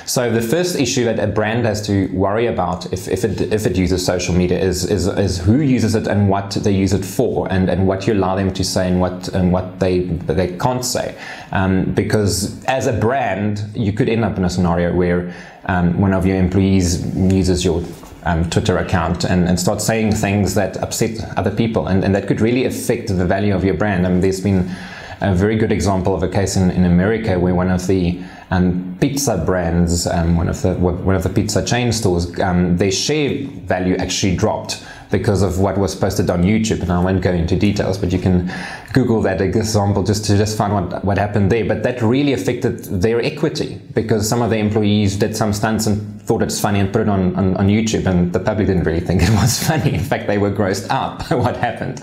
So the first issue that a brand has to worry about if it uses social media is who uses it and what they use it for, and what you allow them to say and what they can't say. Because as a brand, you could end up in a scenario where one of your employees uses your Twitter account and start saying things that upset other people, and that could really affect the value of your brand. I mean, there's been a very good example of a case in America where one of the pizza brands, one of the pizza chain stores, their share value actually dropped because of what was posted on YouTube. And I won't go into details, but you can Google that example just to find what happened there. But that really affected their equity, because some of the employees did some stunts and thought it's funny and put it on YouTube, and the public didn't really think it was funny. In fact, they were grossed out by what happened.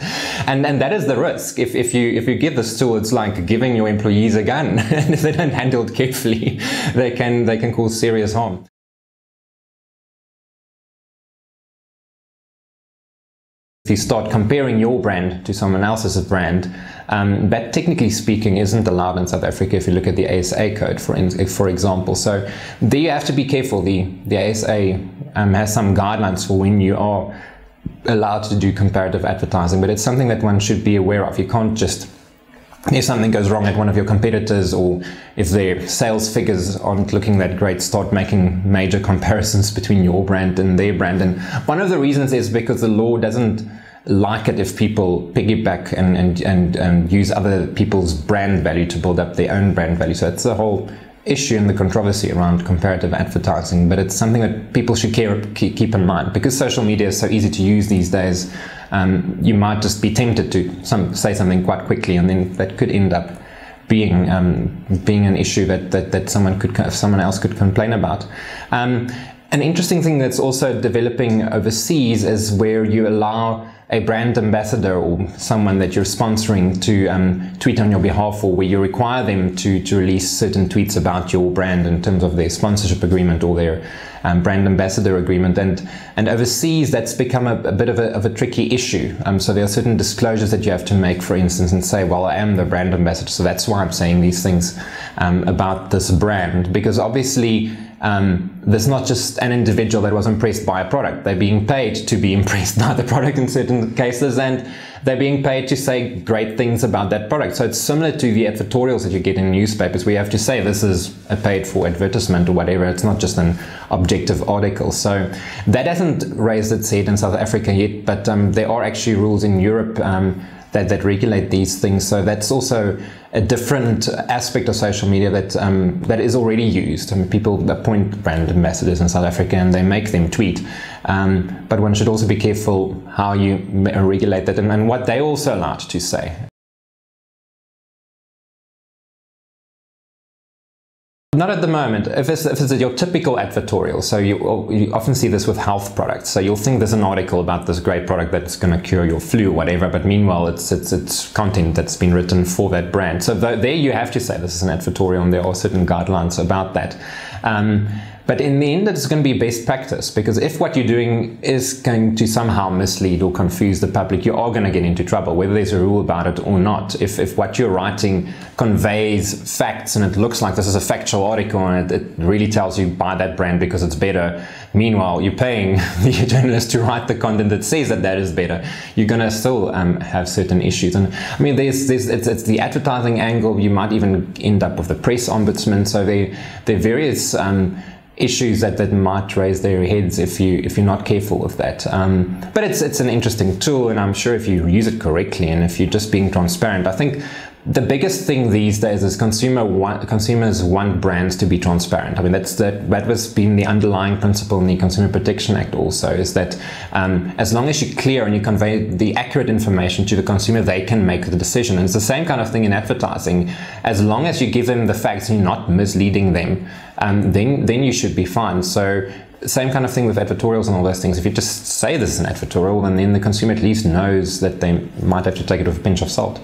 And that is the risk. If you give this tool, it's like giving your employees a gun. And if they don't handle it carefully, they can cause serious harm. If you start comparing your brand to someone else's brand, that technically speaking isn't allowed in South Africa if you look at the ASA code, for example. So there you have to be careful. The ASA has some guidelines for when you are allowed to do comparative advertising, but it's something that one should be aware of. You can't just, if something goes wrong at one of your competitors, or if their sales figures aren't looking that great, start making major comparisons between your brand and their brand. And one of the reasons is because the law doesn't like it if people piggyback and use other people's brand value to build up their own brand value. So it's a whole issue and the controversy around comparative advertising, but it's something that people should keep in mind, because social media is so easy to use these days. You might just be tempted to say something quite quickly, and then that could end up being an issue that someone else could complain about. An interesting thing that's also developing overseas is where you allow a brand ambassador or someone that you're sponsoring to tweet on your behalf, or where you require them to release certain tweets about your brand in terms of their sponsorship agreement or their brand ambassador agreement. And overseas, that's become a bit of a tricky issue. So there are certain disclosures that you have to make, for instance, and say, well, I am the brand ambassador, so that's why I'm saying these things about this brand, because obviously there's not just an individual that was impressed by a product. They're being paid to be impressed by the product in certain cases, and they're being paid to say great things about that product. So it's similar to the advertorials that you get in newspapers, where you have to say this is a paid for advertisement or whatever. It's not just an objective article. So that hasn't raised its head in South Africa yet, but there are actually rules in Europe that regulate these things. So that's also a different aspect of social media that is already used. I mean, people appoint brand ambassadors in South Africa and they make them tweet. But one should also be careful how you regulate that and what they're also allowed to say. Not at the moment. If it's your typical advertorial, so you often see this with health products. So you'll think there's an article about this great product that's going to cure your flu or whatever, but meanwhile it's content that's been written for that brand. So there you have to say this is an advertorial, and there are certain guidelines about that. But in the end, it's going to be best practice, because if what you're doing is going to somehow mislead or confuse the public, you are going to get into trouble, whether there's a rule about it or not. If what you're writing conveys facts and it looks like this is a factual article and it really tells you buy that brand because it's better, meanwhile you're paying the journalist to write the content that says that is better, you're going to still have certain issues. And I mean, it's the advertising angle. You might even end up with the press ombudsman. So there are various issues that might raise their heads if you're not careful with that. But it's an interesting tool, and I'm sure if you use it correctly and if you're just being transparent, I think the biggest thing these days is consumers want brands to be transparent. I mean, that was been the underlying principle in the Consumer Protection Act also, is that as long as you're clear and you convey the accurate information to the consumer, they can make the decision. And it's the same kind of thing in advertising. As long as you give them the facts and you're not misleading them, then you should be fine. So same kind of thing with advertorials and all those things. If you just say this is an advertorial, then the consumer at least knows that they might have to take it with a pinch of salt.